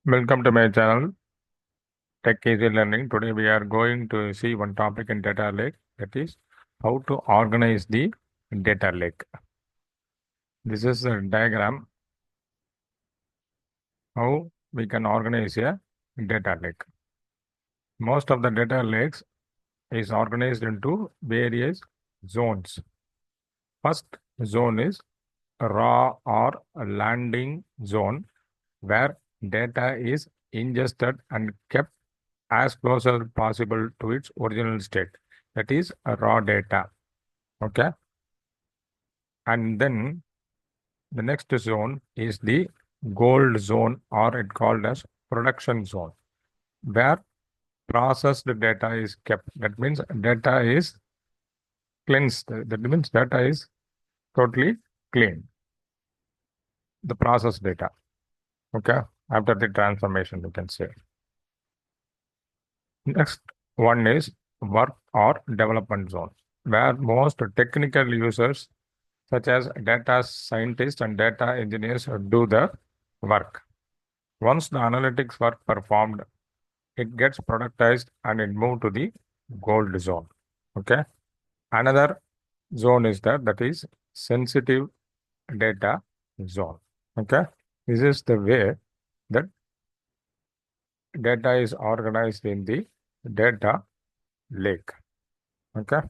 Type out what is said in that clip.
Welcome to my channel, Tech Easy Learning. Today we are going to see one topic in data lake, that is how to organize the data lake. This is a diagram how we can organize a data lake. Most of the data lakes is organized into various zones. First zone is raw or landing zone, where data is ingested and kept as close as possible to its original state. That is raw data. Okay. And then the next zone is the gold zone, or it called as production zone, where processed data is kept. That means data is cleansed. That means data is totally clean. The processed data. Okay. After the transformation, you can say. Next one is work or development zone, where most technical users, such as data scientists and data engineers, do the work. Once the analytics work performed, it gets productized and it moves to the gold zone. Okay. Another zone is that is sensitive data zone. Okay. This is the way that data is organized in the data lake. Okay.